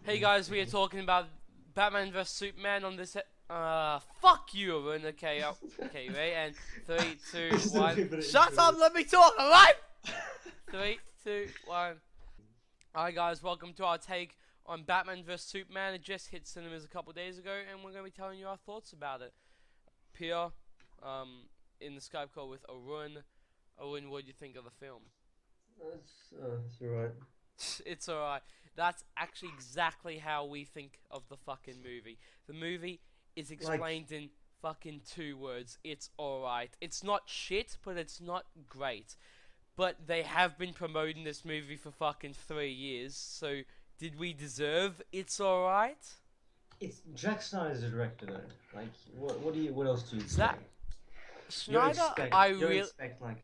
Hey guys, we are talking about Batman vs Superman on this. Fuck you, Arun. Okay, okay, ready? And three, two, Just a one. bit of Shut up. intro. Let me talk. All right. Three, two, one. Alright, guys. Welcome to our take on Batman vs Superman. It just hit cinemas a couple days ago, and we're gonna be telling you our thoughts about it. Pia, in the Skype call with Arun. Arun, what do you think of the film? That's alright. It's alright. That's actually exactly how we think of the fucking movie. The movie is explained in fucking 2 words. It's alright. It's not shit, but it's not great. But they have been promoting this movie for fucking 3 years, so did we deserve it's alright? It's Jack Snyder's the director though. Like, what else do you Zack expect? Snyder, I You don't really. expect like.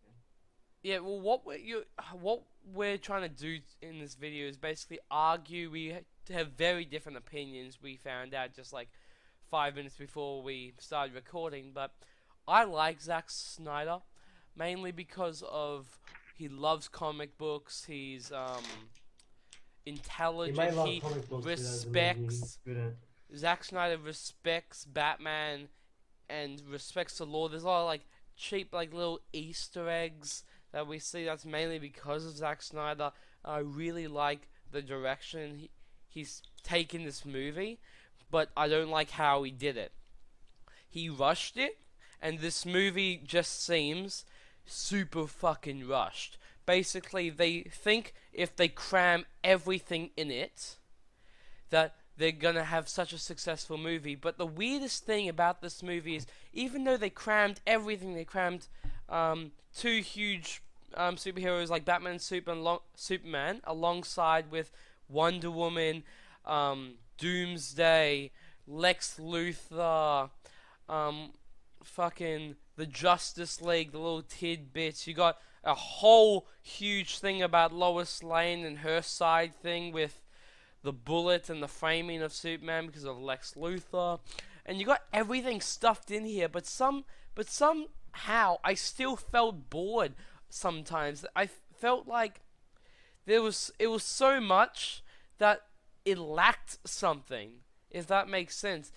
Yeah, well, what we're trying to do in this video is basically argue. We have very different opinions. We found out just like 5 minutes before we started recording, but I like Zack Snyder mainly because of he loves comic books. He's He may intelligent. love He comic books, but doesn't mean he's respects good at. Zack Snyder respects Batman and respects the law. There's a lot of like cheap like little Easter eggs that we see. That's mainly because of Zack Snyder. I really like the direction he's taken this movie, but I don't like how he did it. He rushed it, and this movie just seems super fucking rushed. Basically, they think if they cram everything in it, that they're gonna have such a successful movie. But the weirdest thing about this movie is, even though they crammed everything, they crammed two huge superheroes like Batman and Superman alongside with Wonder Woman, Doomsday, Lex Luthor, fucking the Justice League, the little tidbits. You got a whole huge thing about Lois Lane and her side thing with the bullet and the framing of Superman because of Lex Luthor, and you got everything stuffed in here. But somehow I still felt bored. Sometimes I felt like it was so much that it lacked something. If that makes sense.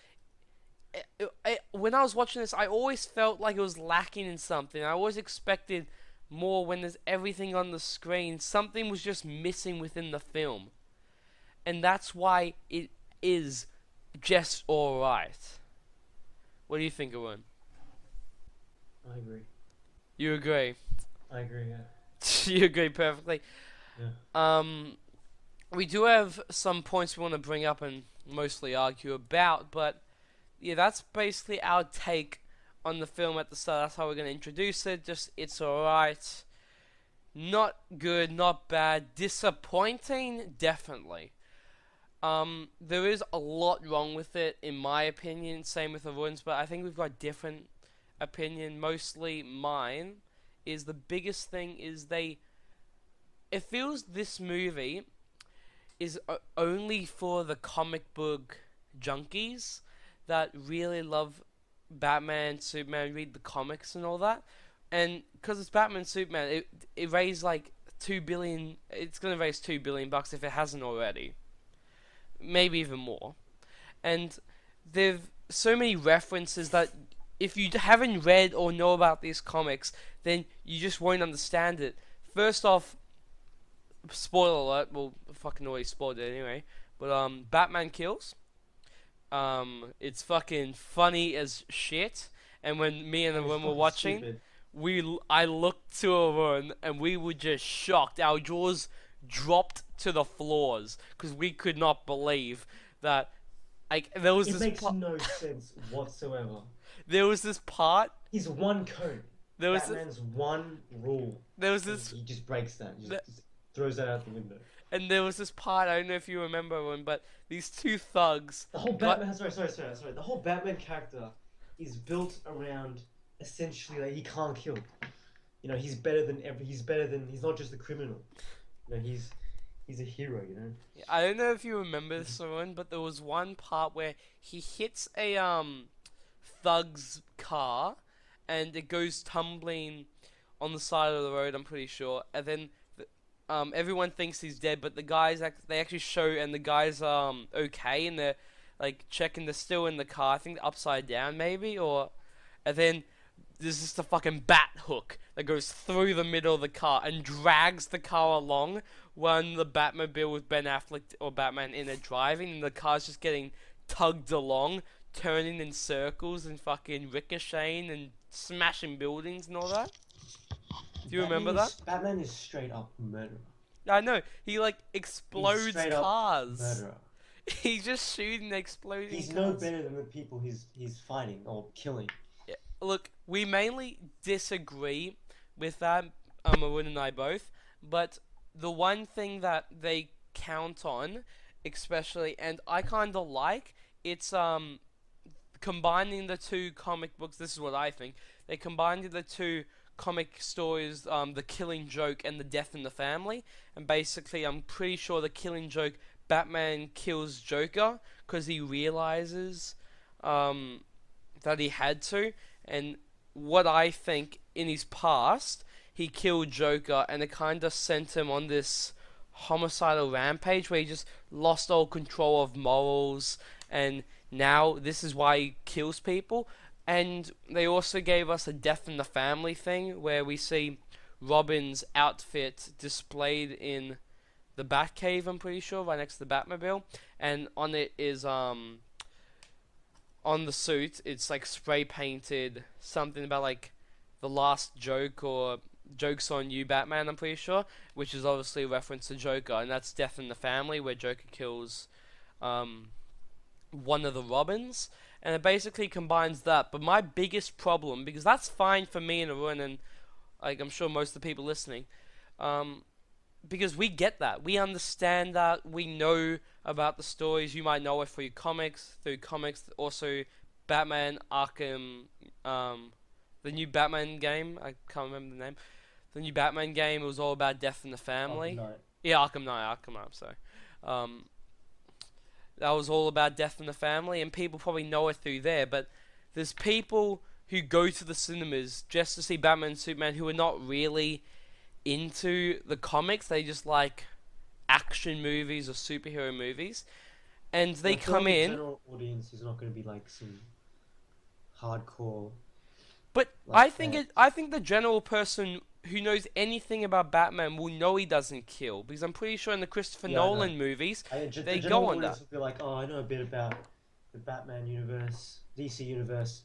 When I was watching this, I always felt like it was lacking in something. I always expected more when there's everything on the screen. Something was just missing within the film. And that's why it is just alright. What do you think, Owen? I agree. You agree? I agree. Yeah. You agree perfectly. Yeah. We do have some points we want to bring up and mostly argue about, but yeah, that's basically our take on the film at the start. That's how we're going to introduce it. Just, it's alright. Not good, not bad. Disappointing, definitely. There is a lot wrong with it, in my opinion. Same with the ruins, but I think we've got different opinion. Mostly mine is the biggest thing is it feels this movie is only for the comic book junkies that really love Batman, Superman, read the comics and all that. And because it's Batman, Superman, it raised like 2 billion. It's gonna raise $2 billion if it hasn't already, maybe even more. And there've so many references that if you haven't read or know about these comics, then you just won't understand it. First off, spoiler alert. Well, fucking already spoiled it anyway. But Batman kills. It's fucking funny as shit. And when me and the It's room were fucking watching, stupid. I looked to a room and we were just shocked. Our jaws dropped to the floors because we could not believe that. Like there was It this makes no sense whatsoever. there was this part. He's one code. There was Batman's one rule. there was And this he just breaks that. th- Just throws that out the window. and there was this part. I don't know if you remember one, but these two thugs The whole got. Batman. Sorry. The whole Batman character is built around essentially that he can't kill. You know, he's better than every. He's better than. He's not just a criminal. You know, he's a hero. You know. I don't know if you remember this one, but there was one part where he hits a thug's car, and it goes tumbling on the side of the road. I'm pretty sure, and then everyone thinks he's dead, but they actually show, and the guy's okay, and they're like checking they're still in the car. I think upside down maybe, or and then there's just a fucking bat hook that goes through the middle of the car and drags the car along when the Batmobile with Ben Affleck or Batman in it driving, and the car's just getting tugged along, turning in circles and fucking ricocheting and smashing buildings and all that. Do you remember that? Batman is straight up murderer. I know. He like He's explodes straight up cars. murderer. He's just shooting exploding He's cars. no better than the people he's fighting or killing. Yeah. Look, we mainly disagree with that, Arun and I both, but the one thing that they count on, especially, and I kind of like, it's combining the two comic books. This is what I think. They combined the two comic stories, The Killing Joke and The Death in the Family, and basically, I'm pretty sure The Killing Joke, Batman kills Joker because he realizes that he had to, and what I think in his past, he killed Joker, and it kind of sent him on this homicidal rampage where he just lost all control of morals, and now this is why he kills people. And they also gave us a Death in the Family thing where we see Robin's outfit displayed in the Batcave, I'm pretty sure, right next to the Batmobile, and on it is on the suit, it's like spray painted something about like the last joke or jokes on you, Batman. I'm pretty sure, which is obviously a reference to Joker, and that's Death in the Family, where Joker kills one of the Robins, and it basically combines that. But my biggest problem, because that's fine for me and Arun, and like I'm sure most of the people listening, because we get that, we understand that, we know about the stories. You might know it through comics, also Batman Arkham, the new Batman game. I can't remember the name. The new Batman game, it was all about death in the family. Yeah, Arkham Knight. So, that was all about death in the family, and people probably know it through there. But there's people who go to the cinemas just to see Batman and Superman who are not really into the comics. They just like action movies or superhero movies, and they come in. The general audience is not going to be like some hardcore. But like I think the general person who knows anything about Batman will know he doesn't kill, because I'm pretty sure in the Christopher Nolan movies they go on that. Will be like, oh, I know a bit about the Batman universe, DC universe.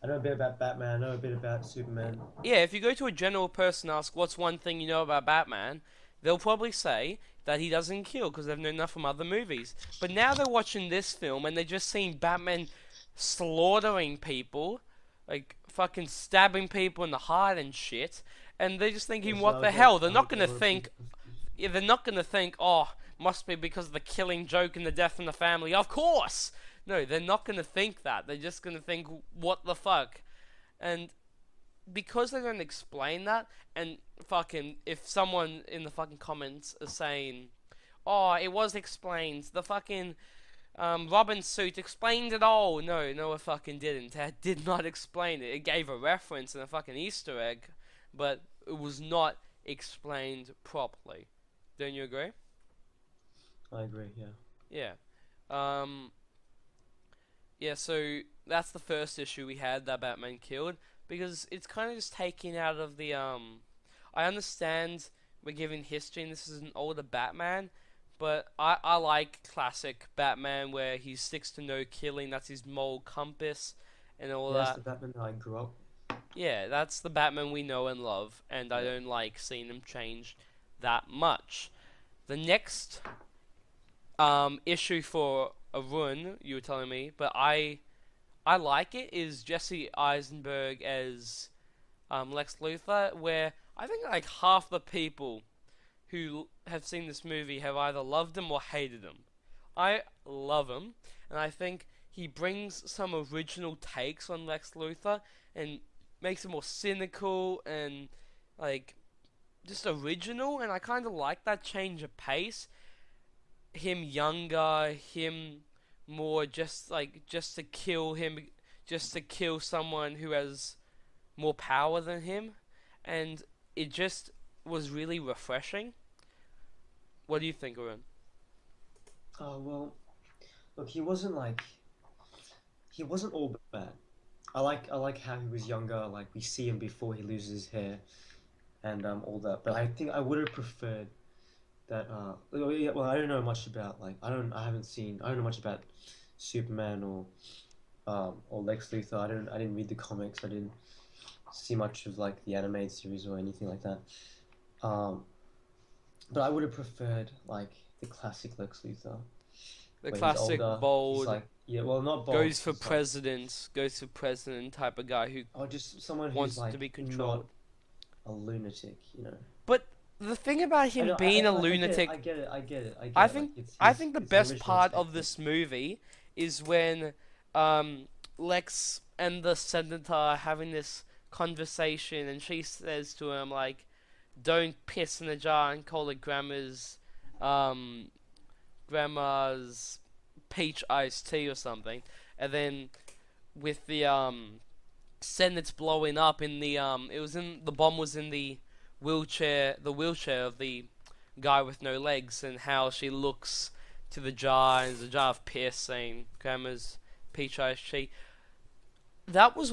I know a bit about Batman. I know a bit about Superman. Yeah, if you go to a general person and ask what's one thing you know about Batman, they'll probably say that he doesn't kill because they've known enough from other movies. But now they're watching this film and they're just seeing Batman slaughtering people, like fucking stabbing people in the heart and shit, and they're just thinking, what the hell? They're not gonna think. Yeah, they're not gonna think, oh, must be because of the killing joke and the death in the family. Of course. No, they're not gonna think that. They're just gonna think, what the fuck? And because they don't explain that, and fucking, if someone in the fucking comments is saying, oh, it was explained, the fucking Robin suit explained it all. No, it fucking didn't. It did not explain it. It gave a reference and a fucking Easter egg, but it was not explained properly. Don't you agree? I agree, yeah. Yeah. Yeah, so that's the first issue we had that Batman killed, because it's kind of just taken out of the, I understand we're giving history and this is an older Batman, but I like classic Batman where he sticks to no killing, that's his moral compass and all that. That's the Batman that I grew up. Yeah, that's the Batman we know and love, and I don't like seeing him change that much. The next issue for Arun, you were telling me, but I like it, is Jesse Eisenberg as Lex Luthor, where I think like half the people who have seen this movie have either loved him or hated him. I love him, and I think he brings some original takes on Lex Luthor and makes it more cynical and like just original, and I kind of like that change of pace. Him younger, him more just to kill someone who has more power than him, and it just was really refreshing. What do you think, Owen? Oh well, look, he wasn't all bad. I like how he was younger. Like we see him before he loses his hair and all that. But I think I would have preferred that. Well, yeah, well, I don't know much about like I don't know much about Superman or Lex Luthor. I didn't read the comics. I didn't see much of like the animated series or anything like that. Um, but I would have preferred like the classic Lex Luthor, The where he's classic older. He's bold, like, yeah, well, not bold. He's like, goes for president type of guy who oh, just someone who's wants to like be not controlled. a lunatic, you know. But the thing about I him know, being a I get it, lunatic, I get it, I get it, I get I it. Like think I it's think the it's an best original part take, of but this movie is when Lex and the senator are having this conversation, and she says to him like, "Don't piss in a jar and call it um grandma's peach iced tea or something," and then with the Senate's blowing up in the it was in the bomb was in the wheelchair of the guy with no legs, and how she looks to the jar, and there's a jar of piss saying grandma's peach iced tea. That was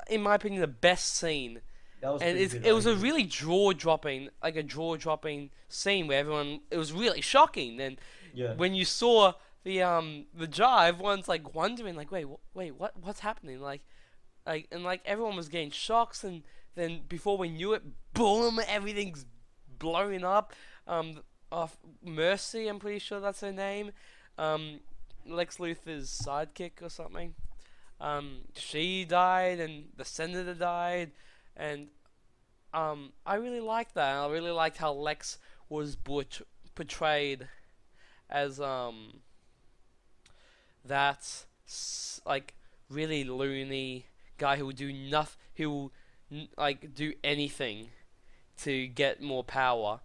in my opinion the best scene, that was and pretty good. it I was a agree. really jaw dropping scene where everyone, it was really shocking. And Yeah. when you saw the jar, everyone's like wondering like, wait, what's happening? And like everyone was getting shocks, and then before we knew it, boom, everything's blowing up. Off Mercy, I'm pretty sure that's her name. Um, Lex Luthor's sidekick or something. She died, and the senator died, and I really liked that. I really liked how Lex was portrayed as that like really loony guy who would do nothing, who will like do anything to get more power.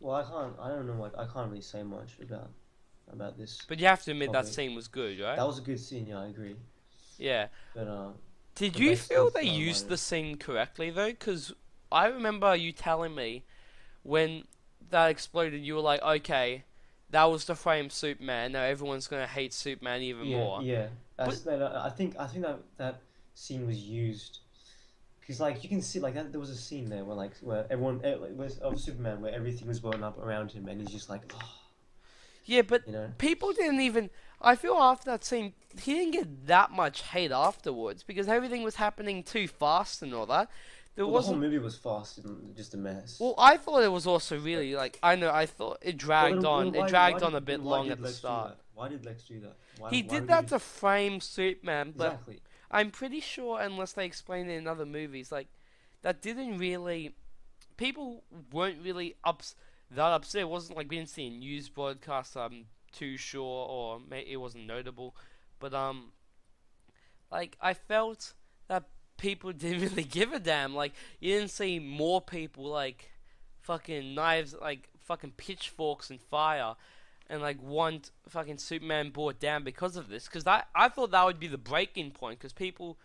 Well, I don't know, like I can't really say much about this But you have to admit that topic. scene was good, right? That was a good scene, yeah, I agree. Yeah. But Did the you Lex feel they Luthor used line, the scene correctly though? Because I remember you telling me when that exploded, you were like, okay, that was the frame Superman. Now everyone's gonna hate Superman even yeah, more. yeah, But that's that. I think that that scene was used because like you can see like that there was a scene there where where everyone like, was of Superman where everything was blown up around him and he's just like, oh, yeah, but you know. people didn't even. I feel after that scene, he didn't get that much hate afterwards because everything was happening too fast and all that. There Well, the whole wasn't. movie was fast and just a mess. Well, I thought it was also really like, I know, I thought it dragged on. It dragged on a bit why long at did the Lex do start. that? Why did Lex do that? He Why did would that you to frame Superman, but exactly? I'm pretty sure, unless they explain it in other movies, like that didn't really. People weren't really that upset. It wasn't like we didn't see a news broadcast. I'm too sure, or it wasn't notable, but like I felt that people didn't really give a damn. Like you didn't see more people like fucking knives, like fucking pitchforks and fire, and like want fucking Superman brought down because of this. Because I thought that would be the breaking point. Because people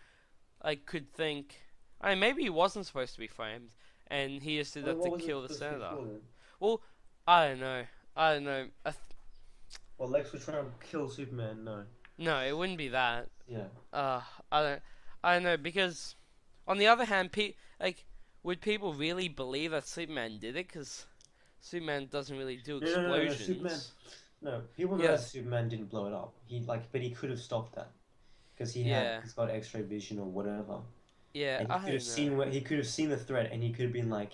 like could think, I mean, maybe he wasn't supposed to be framed, and he just did I mean, that what to was it kill the supposed to be senator. for then? Well, I don't know. I don't know. Well, Lex was trying to kill Superman. No, No, it wouldn't be that. yeah. Uh, I don't. I don't know because, on the other hand, like, would people really believe that Superman did it? Because Superman doesn't really do No. Superman. explosions. No, people know that Yes. Superman didn't blow it up. But he could have stopped that because Yeah. he's got X-ray vision or whatever, Yeah. and I don't know. he could have seen the threat, and he could have been like,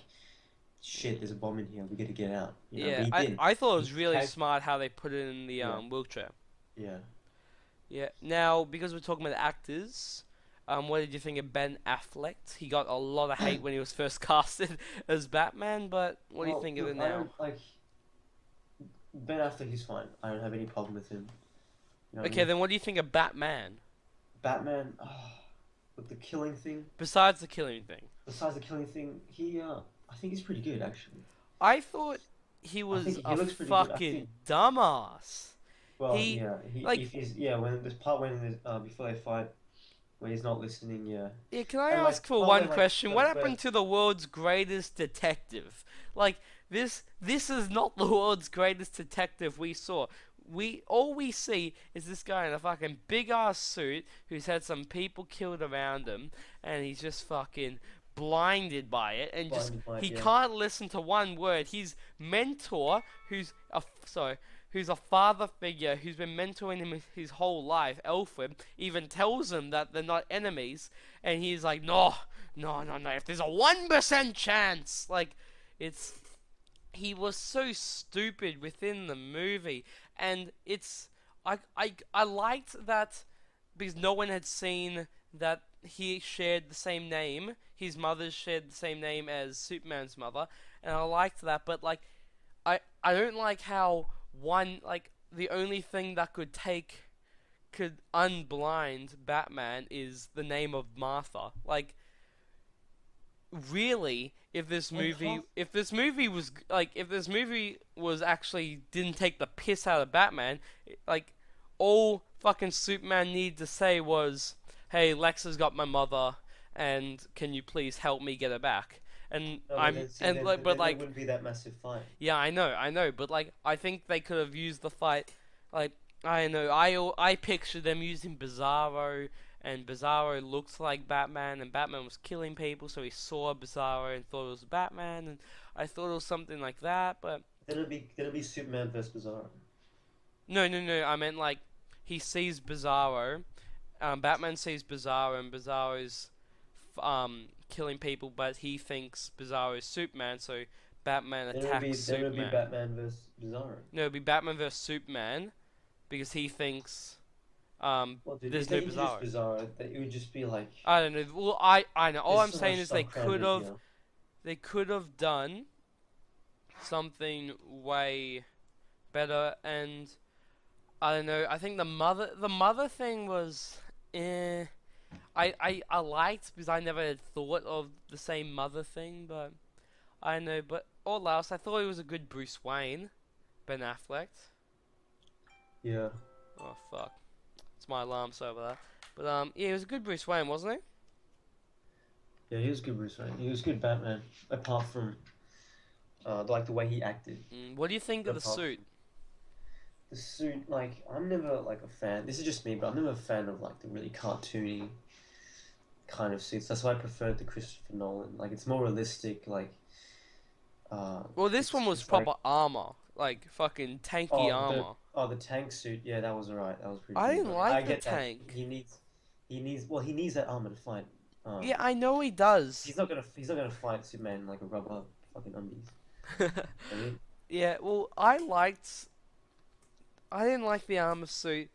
"Shit, there's a bomb in here. We got to get out." You know, but Yeah. he didn't. I thought it He was really kept, smart how they put it in the yeah, wheelchair. yeah. Yeah. Now, because we're talking about actors, what did you think of Ben Affleck? He got a lot of hate when he was first casted as Batman, but what do you Well, think of look, it I now? don't like Ben Affleck. He's fine. I don't have any problem with him. You know what I Okay, mean? then what do you think of Batman? Batman. Oh, with the killing thing. Besides the killing thing, Besides the killing thing, I think he's pretty good actually. I thought he I was think he a looks pretty good. I fucking think. dumbass. Well, He yeah. like If he's when this part when before they fight where he's not listening, yeah. Yeah, can I And like ask for part one where like question? What where happened to the world's greatest detective? Like this is not the world's greatest detective we saw. All we see is this guy in a fucking big ass suit who's had some people killed around him, and he's just fucking blinded by it, and just Blinded by it, he yeah. can't listen to one word. His mentor, who's a father figure who's been mentoring him his whole life, Alfred, even tells him that they're not enemies, and he's like, no, no, no, no. If there's a 1% chance, like, it's he was so stupid within the movie, and I liked that because no one had seen that he shared the same name. His mother shared the same name as Superman's mother, and I liked that. But like, I don't like how one like the only thing that could unblind Batman is the name of Martha. Like, really, Like half. if this movie was actually didn't take the piss out of Batman, like all fucking Superman needed to say was, "Hey, Lex has got my mother, and can you please help me get her back?" And No, but I'm then see, and like, but then there like, wouldn't be that massive fight. yeah, I know, but like, I think they could have used the fight, like, I know, I picture them using Bizarro, and Bizarro looks like Batman, and Batman was killing people, so he saw Bizarro and thought it was Batman, and I thought it was something like that, but Then it'd be Superman versus Bizarro. no, no, no, I meant like he sees Bizarro, Batman sees Bizarro, and Bizarro's killing people, but he thinks Bizarro is Superman, so Batman attacks Then it'd be Superman. Batman versus Bizarro. No, it'd be Batman versus Superman because he thinks Well, dude, if there's no they introduced Bizarro. Bizarro, it would just be like I don't know. Well, I know. All there's I'm so saying much is stuff crammed in here. they could have done something way better, and I don't know. I think the mother thing was eh. I liked because I never had thought of the same mother thing, but I know. But all else, I thought he was a good Bruce Wayne, Ben Affleck. Yeah, Oh fuck. It's my alarm, so over that. But yeah, he was a good Bruce Wayne, wasn't he? yeah, he was good Bruce Wayne. He was good Batman. Apart from like the way he acted. What do you think of the Apart suit? from the suit, like I'm never like a fan. This is just me, but I'm never a fan of like the really cartoony kind of suits. That's why I preferred the Christopher Nolan. Like it's more realistic. Like uh, Well, this one was it's like proper armor, like fucking tanky oh the armor. oh the tank suit. Yeah, that was alright. That was pretty I good. didn't I like the get that tank. he needs that armor to fight. Um, Yeah, I know he does. he's not gonna fight Superman in like a rubber fucking undies. I mean, Yeah, well, I didn't like the armor suit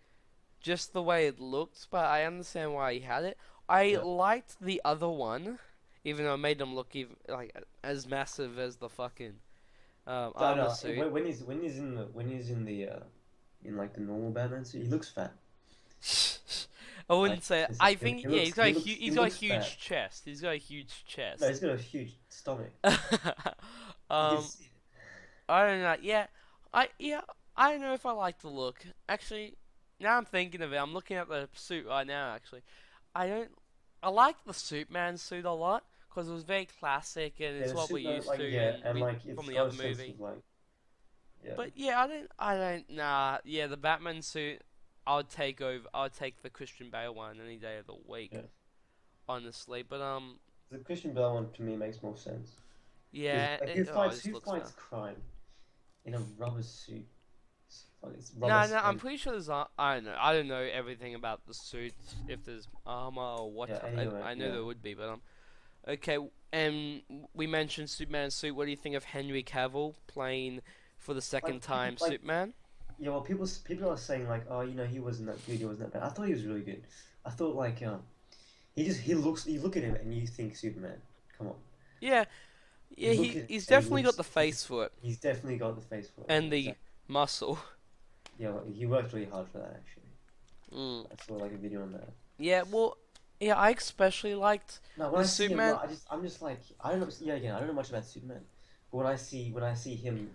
just the way it looked, but I understand why he had it. I yeah. liked the other one, even though it made him look even like as massive as the fucking No, armor no. suit. When he's in the in like the normal Batman suit, he looks fat. I Like wouldn't say. it's- I think yeah, he he's got a looks huge fat. chest. He's got a huge No, chest. he's got a huge stomach. You can um, see it. I don't know. Yeah, I don't know if I like the look. Actually, now I'm thinking of it. I'm looking at the suit right now. Actually, I don't. I like the Superman suit a lot because it was very classic and Yeah, it's the what we're Superman, used like to yeah, and and we like from it's the got a other sense movie. of like yeah. But yeah, I don't. Nah. Yeah, the Batman suit. I would take the Christian Bale one any day of the week, Yeah. honestly. But The Christian Bale one to me makes more sense because yeah. like It just who looks better. fights crime in a rubber suit? It's rubber No, no, I'm and pretty sure there's. I don't know. I don't know everything about the suits. If there's armor or what. yeah. Anyway, I know yeah. there would be, but okay. And we mentioned Superman's suit. What do you think of Henry Cavill playing for the second Like people time like Superman? yeah. Well, people are saying like oh he wasn't that good. He wasn't that bad. I thought he was really good. I thought like he looks you look at him and you think Superman. Come on. Yeah, You yeah. look at him He's and he definitely got looks the face for it he's definitely got the face for it. and the Exactly. muscle. Yeah, well, he worked really hard for that actually. Mm. I saw like a video on that. Yeah. Well. Yeah. I especially liked No, when the I see him, no, Superman. I'm just like I don't know. Yeah, again, I don't know much about Superman, but when I see him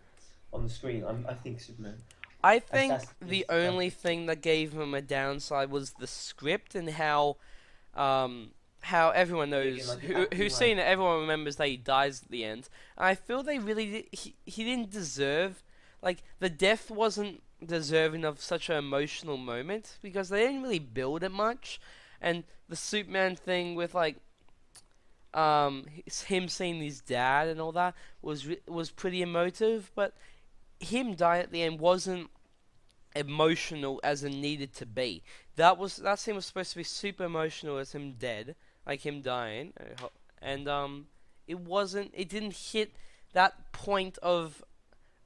on the screen, I think Superman. I That's think the only thing that gave him a downside was the script and um how everyone Yeah, again, knows like the acting, who's like seen it. Everyone remembers that he dies at the end. And I feel they really he didn't deserve like the death wasn't deserving of such an emotional moment because they didn't really build it much. And the Superman thing with like him seeing his dad and all that was pretty emotive, but him dying at the end wasn't emotional as it needed to be. That scene was supposed to be super emotional as him dead, like him dying, and it wasn't. It didn't hit that point of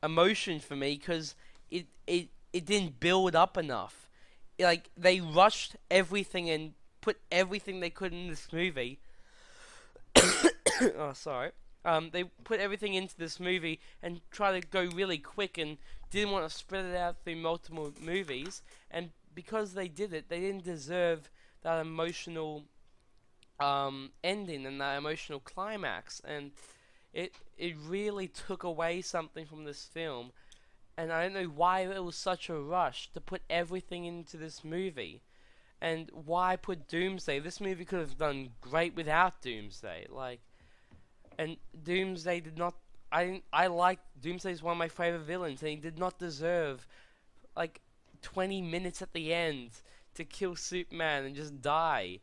emotion for me because it didn't build up enough. Like they rushed everything and put everything they could in this movie. Oh, sorry. They put everything into this movie and try to go really quick and didn't want to spread it out through multiple movies. And because they did it, they didn't deserve that emotional ending and that emotional climax. And it really took away something from this film. And I don't know why it was such a rush to put everything into this movie. And why put Doomsday? This movie could have done great without Doomsday. And Doomsday did not. I like Doomsday is one of my favorite villains, and he did not deserve like 20 minutes at the end to kill Superman and just die.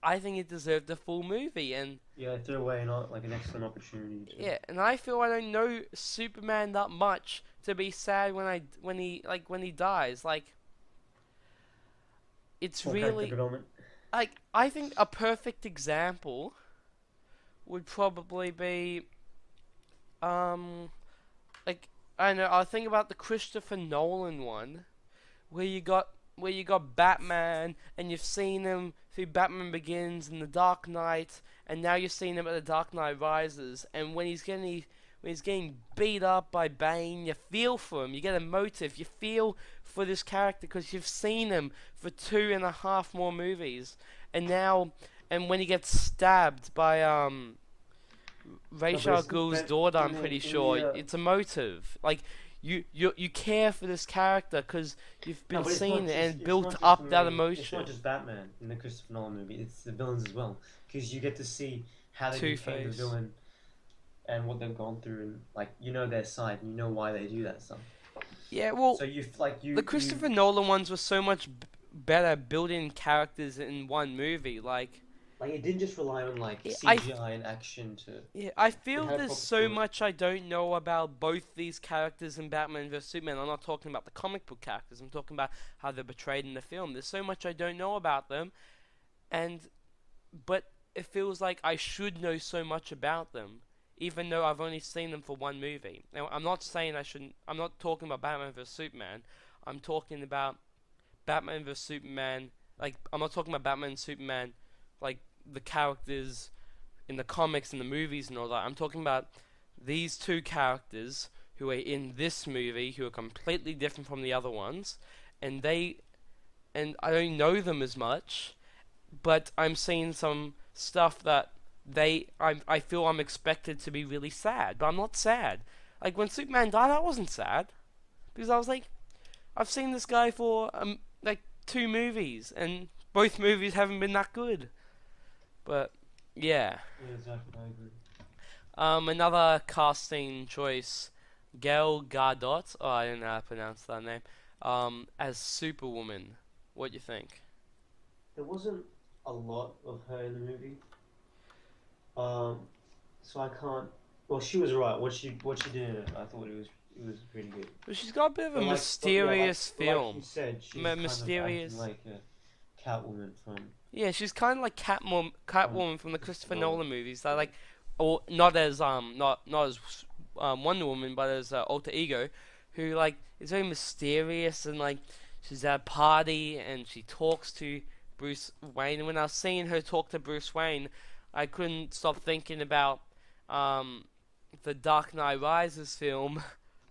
I think it deserved a full movie, and yeah, I threw away like an excellent opportunity to. yeah, and I feel I don't know Superman that much to be sad when he dies. Like it's Full character really development. like I think a perfect example would probably be um like I don't know. I think about the Christopher Nolan one, where you got Batman, and you've seen him through Batman Begins and The Dark Knight, and now you're seeing him at The Dark Knight Rises. And when he's getting beat up by Bane, you feel for him. You get a motive. You feel for this character because you've seen him for 2.5 more movies, and when he gets stabbed by No, Ra's but al it's Ghul's but daughter, in I'm pretty the sure it's a motive. Like you care for this character because you've no, been but seeing it and it's built not just the up that main. It's not emotion. just Batman in the Christopher Nolan movie. It's the villains as well, because you get to see how they Two became the Face. villain and what they've gone through, and like you know their side, and you know why they do that stuff. Yeah, So well, you like the you Christopher Nolan ones were so much better building characters in one movie. Like, like it didn't just rely on like yeah, CGI and action to. yeah, I It feel had a there's proper so story. much I don't know about both these characters in Batman vs Superman. I'm not talking about the comic book characters. I'm talking about how they're portrayed in the film. There's so much I don't know about them, and but it feels like I should know so much about them, even though I've only seen them for one movie. Now, I'm not saying I shouldn't. I'm not talking about Batman vs Superman. I'm talking about Batman vs Superman. Like, I'm not talking about Batman and Superman, like the characters in the comics and the movies and all that. I'm talking about these two characters who are in this movie who are completely different from the other ones, and I don't know them as much, but I'm seeing some stuff that I feel I'm expected to be really sad, but I'm not sad. Like when Superman died, I wasn't sad because I was like, I've seen this guy for like 2 movies, and both movies haven't been that good. But yeah, Yeah, exactly. I agree. another casting choice, Gal Gadot. Oh, I don't know how to pronounce that name. As Superwoman. What do you think? There wasn't a lot of her in the movie, um, so I can't. Well, she was right. What she did in it, I thought it was pretty good. Well, she's got a bit of a But yeah, mysterious like you film. said, she's kind of acting Mysterious. like a Catwoman Yeah, she's kind of like from Catwoman from the Christopher Christopher Nolan. Nolan movies. That Yeah. like, or not as Wonder Woman, but as alter ego, who like is very mysterious and like she's at a party and she talks to Bruce Wayne. And when I was seeing her talk to Bruce Wayne, I couldn't stop thinking about um the Dark Knight Rises film.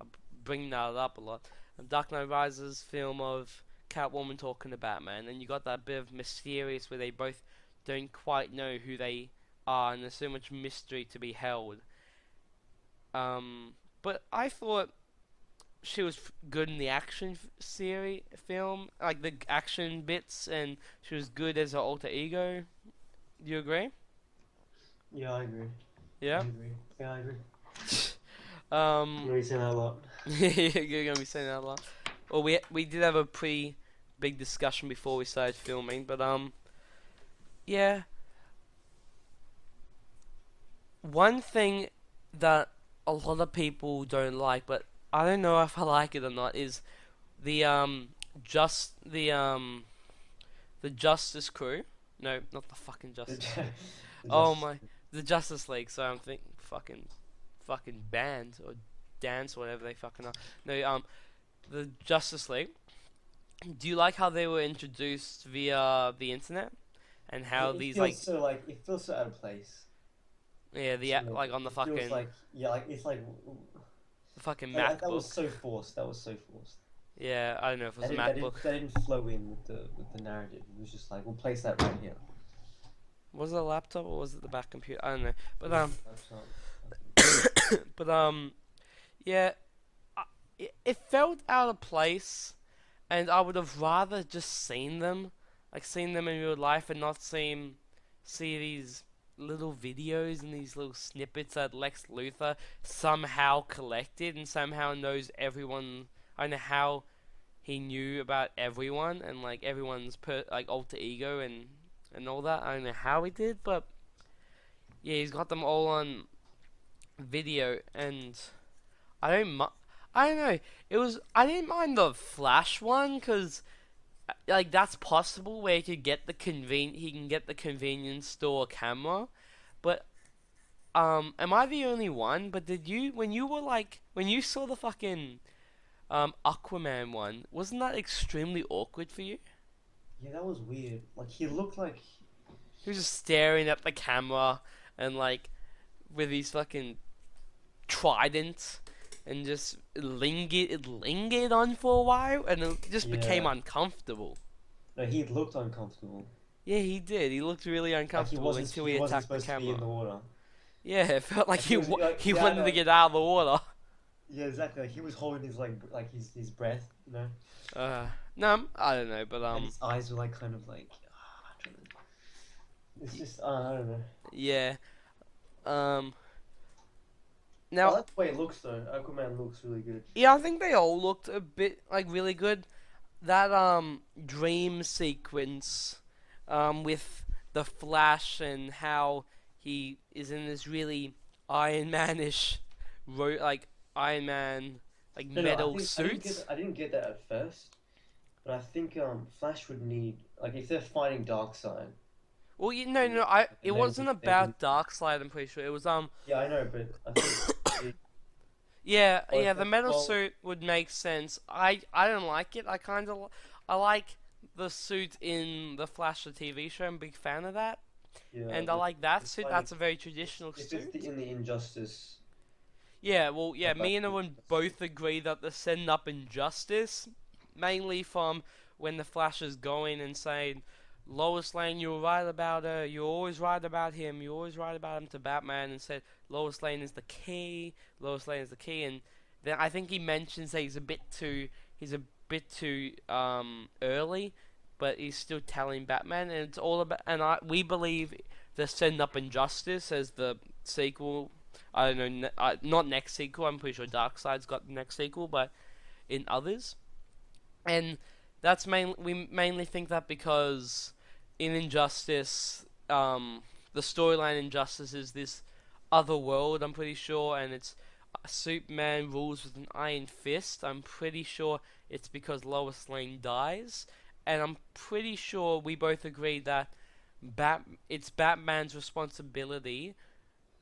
I'm bringing that up a lot. The Dark Knight Rises film of Catwoman talking to Batman, and you got that bit of mysterious where they both don't quite know who they are, and there's so much mystery to be held. But I thought she was good in the action film, like the action bits, and she was good as her alter ego. Do you agree? Yeah, I agree. I Yeah. agree. Yeah, I agree. I'm Um, gonna be saying that a lot. you're gonna be saying that a lot. Well, we did have a pretty big discussion before we started filming, but yeah. One thing that a lot of people don't like, but I don't know if I like it or not, is the just the Justice Crew. No, not the fucking The, Justice Crew. the Oh Justice my, the Justice League. So I'm thinking fucking band or dance, whatever they fucking are. No, the Justice League. Do you like how they were introduced via the internet and how It these feels like so like it feels so out of place yeah to me. like on It feels like yeah, like it's the fucking like that was MacBook. so forced. That was so forced. Yeah, I don't know if it was a MacBook. That didn't flow in with the narrative. It was just like we'll place that right here. Was it a laptop or was it the back computer? I don't know. It But was laptop. but yeah, it felt out of place, and I would have rather just seen them, like seen them in real life, and not see these little videos and these little snippets that Lex Luthor somehow collected and somehow knows everyone. I don't know how he knew about everyone and like everyone's like alter ego and all that. I don't know how he did, but yeah, he's got them all on video, and I don't. I don't know. It was. I didn't mind the Flash one because like that's possible where he could get the He can get the convenience store camera, but am I the only one? But did you when you were like when you saw the fucking Aquaman one? Wasn't that extremely awkward for you? Yeah, that was weird. Like he looked like He was just staring at the camera and like with his fucking trident and just it lingered on for a while and it just became yeah. uncomfortable. No, he looked uncomfortable. Yeah, he did. He looked really Like uncomfortable until he he wasn't attacked the supposed to be in camera. the water. Yeah, it felt like Like he was like he yeah wanted to no get out of the water. yeah exactly. Like he was holding his like his breath, you know, No, I don't know, but and his eyes were like kind of like it's just I don't know. yeah. Um, I now, like the way it looks though. Aquaman looks really good. yeah, I think they all looked a bit like really good. That dream sequence, with the Flash and how he is in this really Iron Man-ish, like Iron Man, like No, no, metal suit. I didn't get that at first, but I think Flash would need like if they're fighting Darkseid, Well, no, I it and wasn't they can about Darkseid. I'm pretty sure it was yeah I know, but I think it, yeah, well, yeah, the metal well suit would make sense. I don't like it. I like the suit in the Flash the TV show. I'm a big fan of that. yeah, And I but like that it's suit. fighting That's a very traditional if it's suit. in the Injustice Yeah, well, yeah, like me and Owen both agree that they're setting up Injustice, mainly from when the Flash is going and saying, Lois Lane, you were right about her, you're always right about him, you're always right about him to Batman, and said Lois Lane is the key, Lois Lane is the key, and then I think he mentions that he's a bit too early, but he's still telling Batman, and it's all about, we believe they're setting up Injustice as the sequel. I don't know, not next sequel. I'm pretty sure Darkseid's got the next sequel, but in others, and that's we mainly think that because in Injustice, the storyline Injustice is this other world. I'm pretty sure, and it's Superman rules with an iron fist. I'm pretty sure it's because Lois Lane dies, and I'm pretty sure we both agree that it's Batman's responsibility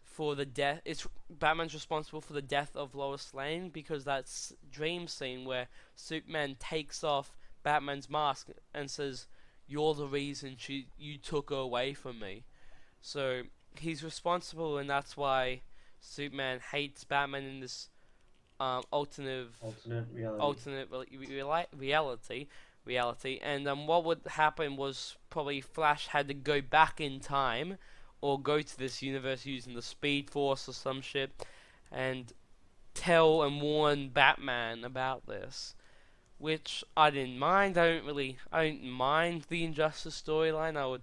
for the death. It's Batman's responsible for the death of Lois Lane because that's dream scene where Superman takes off Batman's mask and says, "You're the reason you took her away from me." So he's responsible, and that's why Superman hates Batman in this alternate reality. alternate reality. And what would happen was probably Flash had to go back in time or go to this universe using the Speed Force or some shit and tell and warn Batman about this, which I didn't mind. I don't mind the Injustice storyline.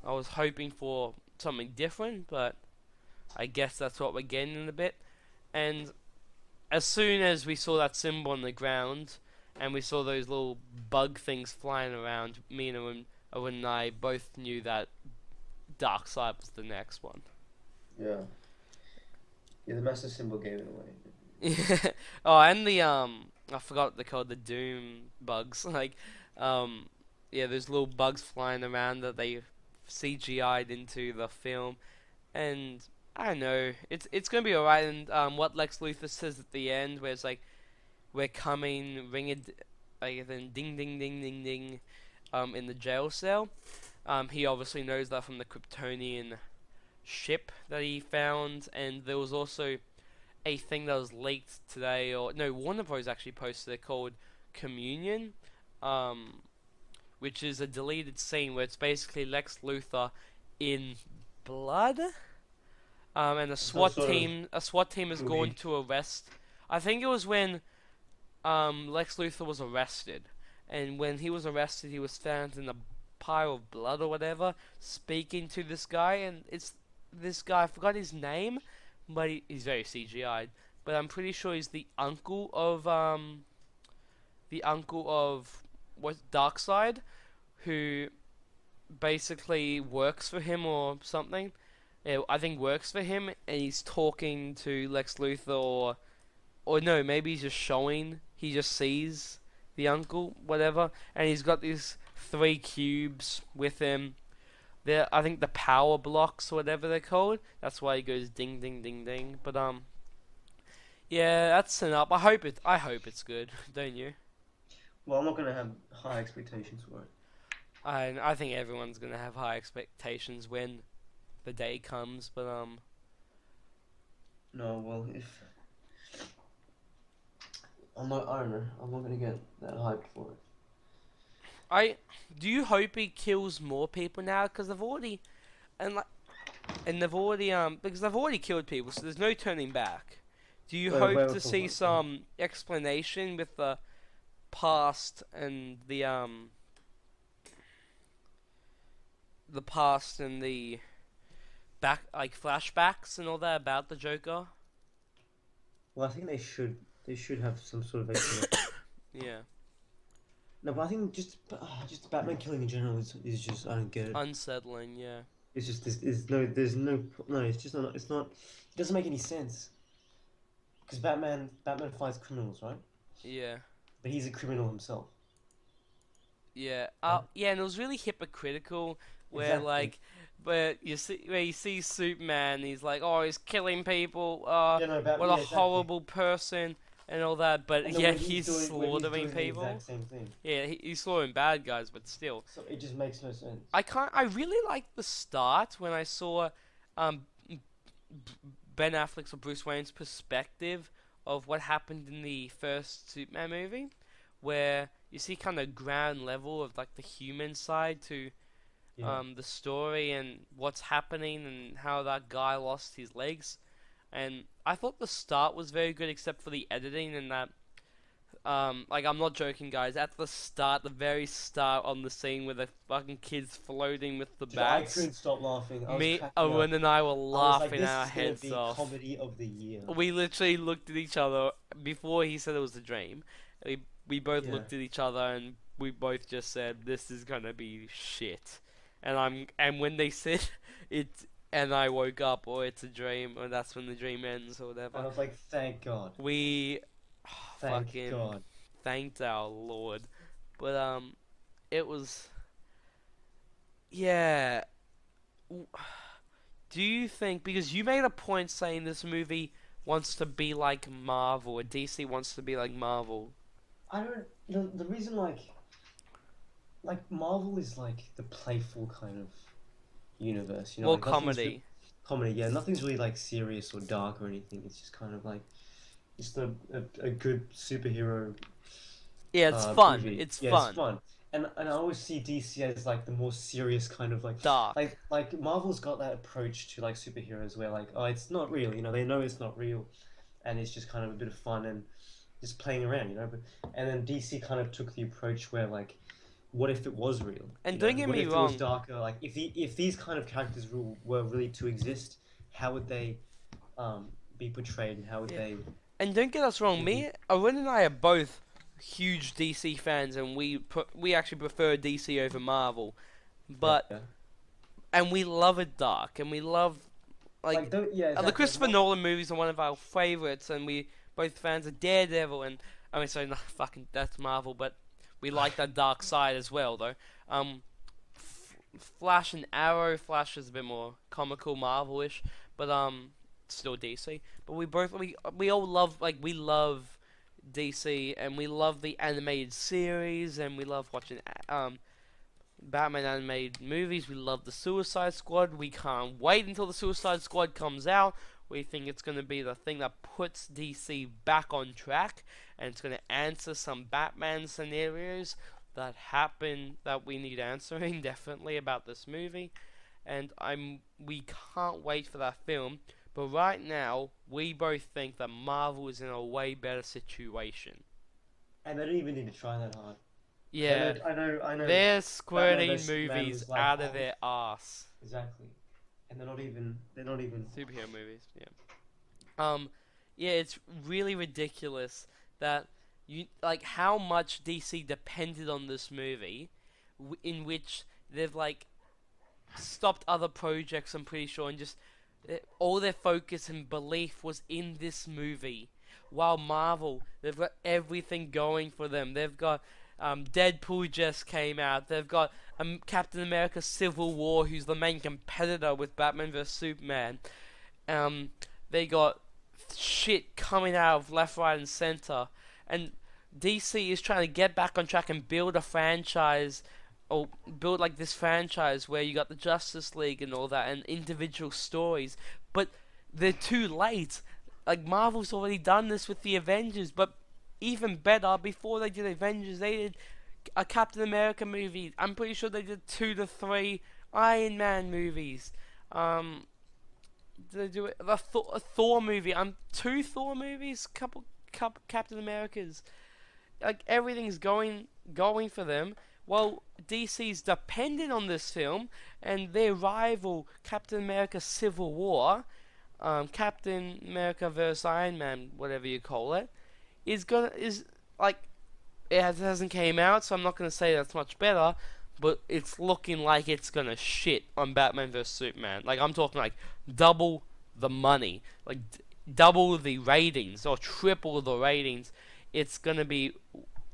I was hoping for something different, but I guess that's what we're getting in a bit. And as soon as we saw that symbol on the ground, and we saw those little bug things flying around, me and Owen and I both knew that Darkseid was the next one. Yeah. Yeah, the master symbol gave it away. Yeah. Oh, and the I forgot what they're called, the Doom bugs. Um, yeah, there's little bugs flying around that they CGI'd into the film, and I don't know, it's gonna be alright. And what Lex Luthor says at the end, where it's like, "We're coming, ring it," like then ding ding ding ding ding, in the jail cell. He obviously knows that from the Kryptonian ship that he found, and there was also a thing that was leaked today, or no, Warner Bros. Actually posted it, called Communion, um, which is a deleted scene where it's basically Lex Luthor in blood, and Some sort of a SWAT team is going movie. to arrest. I think it was when Lex Luthor was arrested, and when he was arrested, he was found in a pile of blood or whatever, speaking to this guy, and it's this guy. I forgot his name, but he's very CGI'd. But I'm pretty sure he's the uncle of what Darkseid, who basically works for him or something. Yeah, I think works for him, and he's talking to Lex Luthor, or no, maybe he's just showing. He just sees the uncle, whatever, and he's got these three cubes with him. They're, I think, the power blocks or whatever they're called. That's why he goes ding ding ding ding. But yeah, that's enough. I hope it's good. Don't you? Well, I'm not gonna have high expectations for it. I think everyone's gonna have high expectations when the day comes. But No, well, if I'm not, I don't know. I'm not gonna get that hyped for it. I do you hope he kills more people now? Because they've already and like and they've already because they've already killed people, so there's no turning back. Do you Wait, hope wait, to for see what? some explanation with the past and the past and the back, like flashbacks and all that about the Joker? Well, I think they should have some sort of explanation. Yeah, No, but I think just Batman killing in general is just I don't get it. unsettling. Yeah, It's just there's no it's just not it's not it doesn't make any sense because Batman fights criminals, right? yeah, But he's a criminal himself. yeah. Right? Yeah, and it was really hypocritical where Exactly. like. But you see Superman, he's like, oh, he's killing people. Yeah, no, What a yeah, exactly. horrible person, and all that. But And then yeah, he's when he's slaughtering doing the people. exact same thing, Yeah, he's slaughtering bad guys, but still, so it just makes no sense. I can't. I really liked the start when I saw um, Ben Affleck's or Bruce Wayne's perspective of what happened in the first Superman movie, where you see kind of ground level of like the human side to Yeah, the story and what's happening and how that guy lost his legs. And I thought the start was very good, except for the editing and that. Like I'm not joking, guys. At the start, the very start on the scene where the fucking kids floating with the dude, I bats, couldn't stop laughing. I was me, cracking up. Owen, and I were I was like, laughing this our is gonna heads be off. comedy of the year. We literally looked at each other before he said it was a dream. We both Yeah. looked at each other and we both just said, "This is gonna be shit." And when they said it, and I woke up, or it's a dream, or that's when the dream ends, or And whatever. I was like, thank God, We thank fucking God. thanked our Lord. But it was, yeah. Do you think, because you made a point saying this movie wants to be like Marvel, or DC wants to be like Marvel? I don't. The reason like Marvel is like the playful kind of universe, you know, Well, like nothing's comedy. comedy. Yeah, nothing's really like serious or dark or anything. It's just kind of like just a good superhero Yeah, it's fun. movie. It's Yeah, it's fun. fun. And I always see DC as like the more serious kind of Dark. like Marvel's got that approach to like superheroes where like oh it's not real, you know, they know it's not real, and it's just kind of a bit of fun and just playing around, you know. But and then DC kind of took the approach where like what if it was real? And You know, don't get what me if it was wrong. darker? Like if these kind of characters were really to exist, how would they be portrayed, and how would Yeah. they? And don't get us wrong, Would me, Owen and I are both huge DC fans, and we actually prefer DC over Marvel. But Yeah. and we love it dark, and we love like Yeah, the exactly. Christopher Nolan movies are one of our favorites, and we both fans of Daredevil, and I mean, sorry, not fucking that's Marvel, but we like that dark side as well, though. Flash and Arrow. Flash is a bit more comical, Marvel-ish, but still DC. But we all love we love DC, and we love the animated series, and we love watching Batman animated movies. We love the Suicide Squad. We can't wait until the Suicide Squad comes out. We think it's going to be the thing that puts DC back on track, and it's going to answer some Batman scenarios that happen that we need answering definitely about this movie. And we can't wait for that film. But right now, we both think that Marvel is in a way better situation. And they don't even need to try that hard. Yeah, I know. they're Batman squirting vs Superman movies was like, out of oh, their ass. exactly. And they're not even. Superhero movies, yeah. Yeah, it's really ridiculous that how much DC depended on this movie, in which they've stopped other projects. I'm pretty sure, and just all their focus and belief was in this movie. While Marvel, they've got everything going for them. They've got Deadpool just came out. They've got Captain America: Civil War, who's the main competitor with Batman vs Superman. They got shit coming out of left, right, and center, and DC is trying to get back on track and build a franchise, or build this franchise where you got the Justice League and all that, and individual stories. But they're too late. Marvel's already done this with the Avengers, but even better, before they did Avengers, they did a Captain America movie. I'm pretty sure they did 2 to 3 Iron Man movies. Did they do it? A Thor movie. 2 Thor movies, couple Captain Americas. Everything's going for them. Well, DC's dependent on this film, and their rival, Captain America: Civil War, Captain America vs Iron Man, whatever you call it, hasn't came out, so I'm not gonna say that's much better, but it's looking like it's gonna shit on Batman vs Superman. I'm talking double the money, double the ratings or triple the ratings. It's gonna be,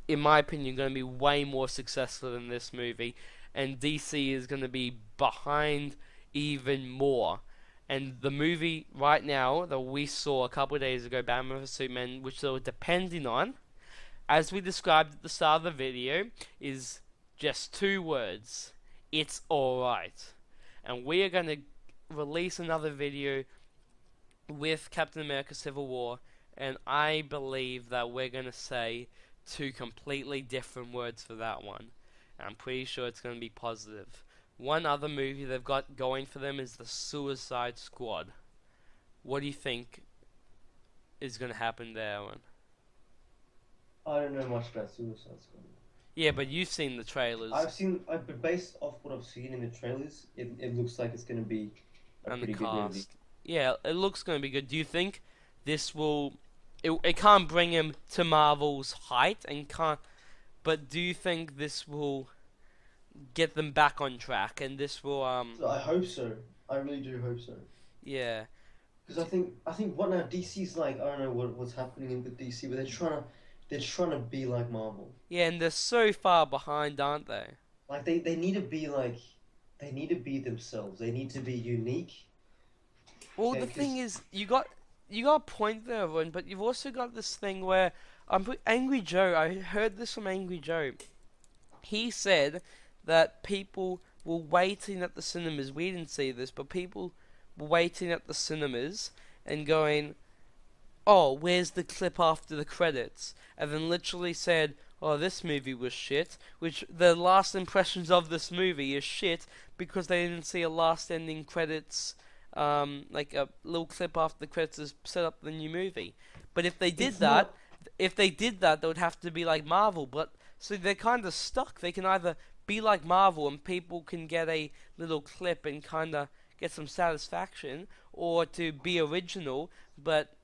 in my opinion, gonna be way more successful than this movie, and DC is gonna be behind even more. And the movie right now that we saw a couple of days ago, Batman vs Superman, which they were depending on, as we described at the start of the video, is just 2 words. It's alright. And we are going to release another video with Captain America: Civil War, and I believe that we're going to say 2 completely different words for that one. And I'm pretty sure it's going to be positive. One other movie they've got going for them is the Suicide Squad. What do you think is going to happen there, Owen? I don't know much about Suicide Squad. Yeah, but you've seen the trailers. But based off what I've seen in the trailers, it looks like it's going to be a and pretty the good movie. cast. Yeah, it looks going to be good. Do you think this will? It can't bring him to Marvel's height, but do you think this will get them back on track, and this will I hope so. I really do hope so. Yeah. Because I think what now DC's I don't know what's happening with DC, but they're trying to be like Marvel. Yeah, and they're so far behind, aren't they? They need to be they need to be themselves. They need to be unique. Well, the thing is, you got a point there, Owen, but you've also got this thing where Angry Joe. I heard this from Angry Joe. He said that people were waiting at the cinemas. We didn't see this, but people were waiting at the cinemas and going, "Oh, where's the clip after the credits?" And then literally said, "Oh, this movie was shit," which the last impressions of this movie is shit because they didn't see a last ending credits, a little clip after the credits to set up the new movie. But if they did that, they would have to be like Marvel. But so they're kind of stuck. They can either be like Marvel and people can get a little clip and kind of get some satisfaction, or to be original but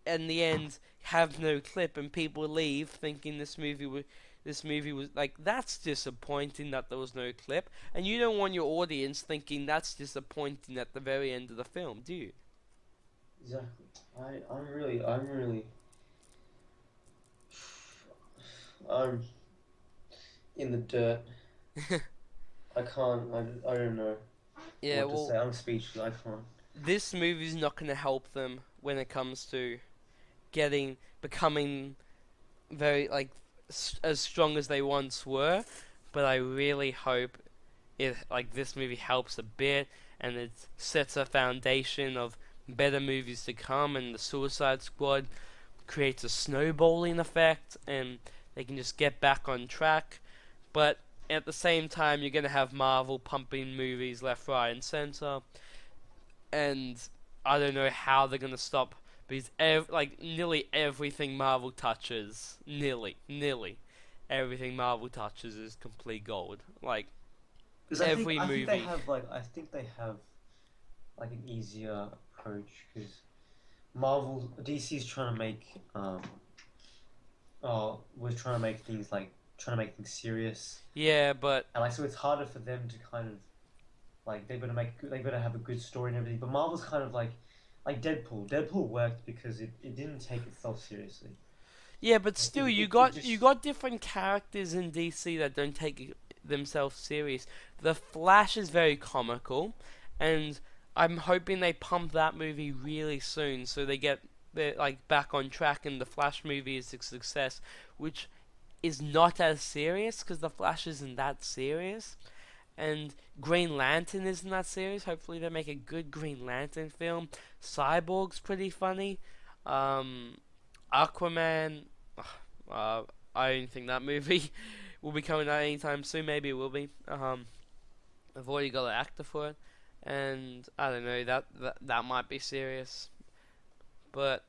in the end have no clip and people leave thinking this movie was like, that's disappointing that there was no clip, and you don't want your audience thinking that's disappointing at the very end of the film, do you? Exactly. I'm really, I'm in the dirt. I can't. I don't know Yeah, what to well, say. I'm speechless. I can't. this movie's not going to help them when it comes to becoming very like as strong as they once were, but I really hope it like this movie helps a bit and it sets a foundation of better movies to come, and the Suicide Squad creates a snowballing effect and they can just get back on track. But at the same time, you're going to have Marvel pumping movies left, right, and center, and I don't know how they're going to stop, because like nearly everything Marvel touches, nearly everything Marvel touches is complete gold. Like Because every I think they movie. have like I think they have like an easier approach because Marvel DC's trying to make we're trying to make things like trying to make things serious, Yeah, but and like so it's harder for them to kind of like they better have a good story and everything. But Marvel's kind of like Deadpool. Deadpool worked because it didn't take itself seriously. yeah, but Like, still, you it got just you got different characters in DC that don't take themselves serious. The Flash is very comical, and I'm hoping they pump that movie really soon so they get like back on track and the Flash movie is a success, which is not as serious because the Flash isn't that serious, and Green Lantern isn't that serious. Hopefully they make a good Green Lantern film. Cyborg's pretty funny. Um, Aquaman. Uh, I don't think that movie will be coming out anytime soon. Maybe it will be. I've already got an actor for it, and I don't know, that might be serious. But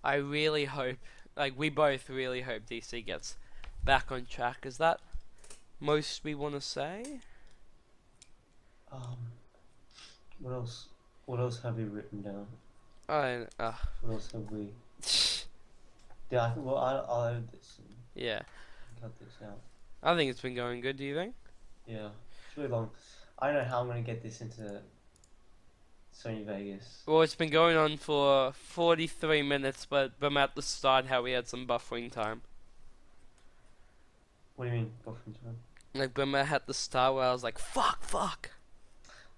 I really hope, like we both really hope, DC gets back on track. Is that most we want to say? um what else? What else have we written down? I don't, What else have we? Yeah, I think well I'll edit this and yeah, cut this out. I think it's been going good. Do you think? Yeah, it's really long. I don't know how I'm gonna get this into Sony Vegas. Well, it's been going on for 43 minutes, but I'm at the start how we had some buffering time. What do you mean, buffering time? Like, when I had the start where I was like, fuck.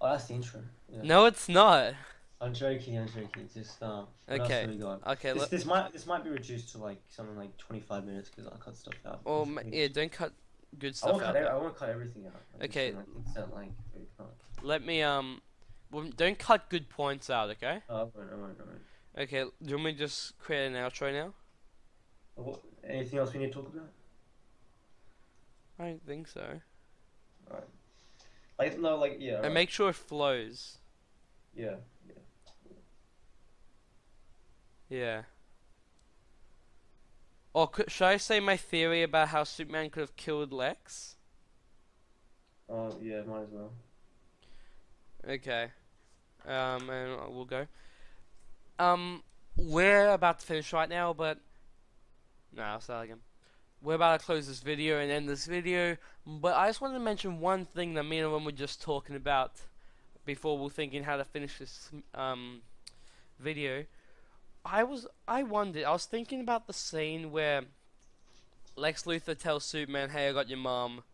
Oh, that's the intro. Yeah. No, it's not. I'm joking. It's just what else Okay. have we got? Okay, This might be reduced to like something like 25 minutes because I cut stuff out. yeah, don't cut good I stuff won't out cut. there. I won't cut everything out. Okay. Like things that like we can't. Let me, well, don't cut good points out, okay? I won't. Okay, do you want me to just create an outro now? Anything else we need to talk about? I don't think so. Alright. Like no, like yeah. And Right. make sure it flows. Yeah. Yeah. Or should I say my theory about how Superman could have killed Lex? Oh yeah, might as well. Okay. And we'll go. We're about to finish right now, but no, I'll start again. We're about to close this video and end this video, but I just wanted to mention one thing that me and Ron were just talking about before we're thinking how to finish this video. I was thinking about the scene where Lex Luthor tells Superman, "Hey, I got your mom.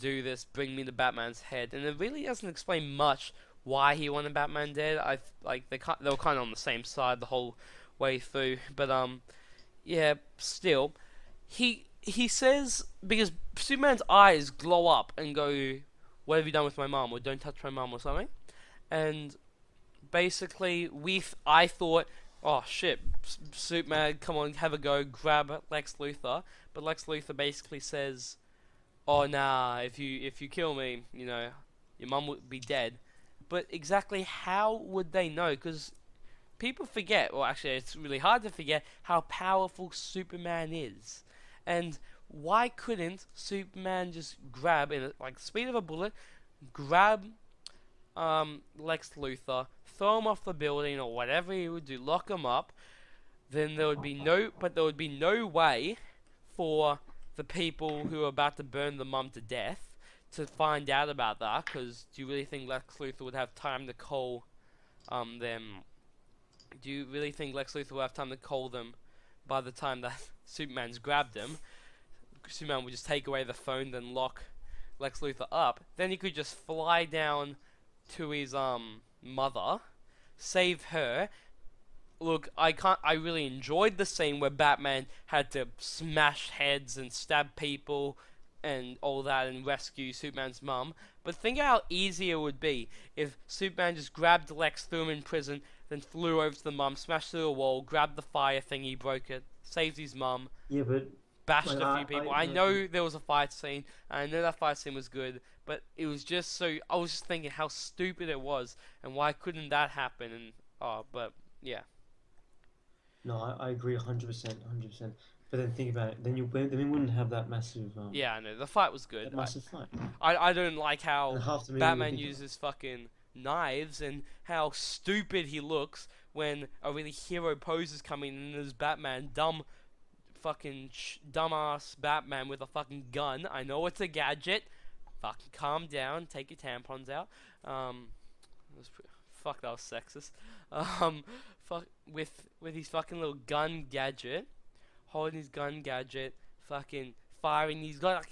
Do this. Bring me the Batman's head," and it really doesn't explain much why he wanted Batman dead. They were kind of on the same side the whole way through, but yeah, still, he says, because Superman's eyes glow up and go, "What have you done with my mom?" or "Don't touch my mom," or something, and basically I thought, oh shit, Superman, come on, have a go, grab Lex Luthor, but Lex Luthor basically says, "Oh nah, if you kill me, you know, your mum would be dead." But exactly how would they know? Because people forget, well actually it's really hard to forget how powerful Superman is. And why couldn't Superman just grab in like the speed of a bullet, grab Lex Luthor, throw him off the building or whatever he would do, lock him up? Then there would be no way for the people who are about to burn the mum to death to find out about that. Because do you really think Lex Luthor would have time to call them? Do you really think Lex Luthor will have time to call them by the time that Superman's grabbed him? Superman would just take away the phone, then lock Lex Luthor up. Then he could just fly down to his mother, save her. Look, I really enjoyed the scene where Batman had to smash heads and stab people and all that and rescue Superman's mum. But think how easy it would be if Superman just grabbed Lex, threw him in prison, then flew over to the mum, smashed through a wall, grabbed the fire thingy, broke it, saved his mum. Yeah, but Bashed like, a few people. I know there was a fight scene, and I know that fight scene was good, but it was just so. I was just thinking how stupid it was, and why couldn't that happen? And but yeah. no, I agree 100%, 100%. But then think about it. Then we wouldn't have that massive Yeah, I know the fight was good. that massive fight. I don't like how And half the movie Batman would be uses fucking knives and how stupid he looks when a really hero pose is coming in as Batman, dumbass Batman with a fucking gun. I know it's a gadget. Fucking calm down. Take your tampons out. Fuck, that was sexist. Fuck with his fucking little gun gadget, holding his gun gadget, fucking firing. He's got like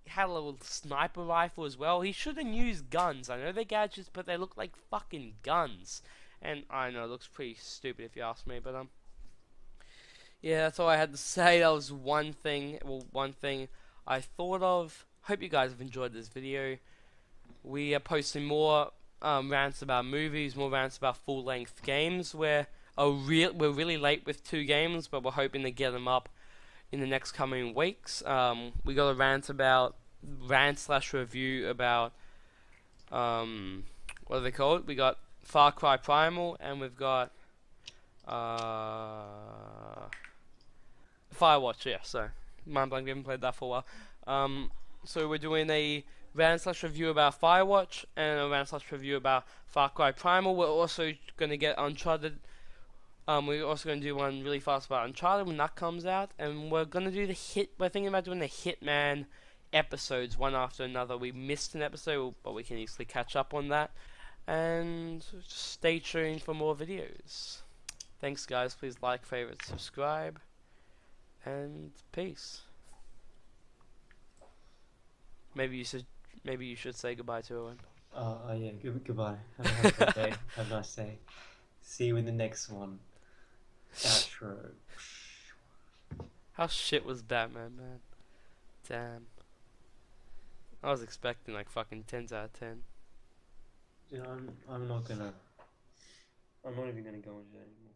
had a little sniper rifle as well. He shouldn't use guns. I know they're gadgets, but they look like fucking guns. And I know it looks pretty stupid if you ask me, but yeah, that's all I had to say. That was one thing I thought of. Hope you guys have enjoyed this video. We are posting more rants about movies, more rants about full-length games. We're really late with 2 games, but we're hoping to get them up in the next coming weeks. We got a rant/review about what are they called? We got Far Cry Primal, and we've got Firewatch. Yeah, so mind blank, we haven't played that for a while. So we're doing a rant/review about Firewatch and a rant/review about Far Cry Primal. We're also going to get Uncharted. We're also going to do one really fast about Uncharted when that comes out, and we're going to do we're thinking about doing the Hitman episodes one after another. We missed an episode, but we can easily catch up on that. And just stay tuned for more videos. Thanks, guys. Please like, favorite, subscribe, and peace. Maybe you should say goodbye to everyone. Yeah. Goodbye. Have a good day. Have a nice day. See you in the next one. Outro. How shit was Batman, man? Damn. I was expecting like fucking 10s out of 10. You know, I'm not even gonna go into that anymore.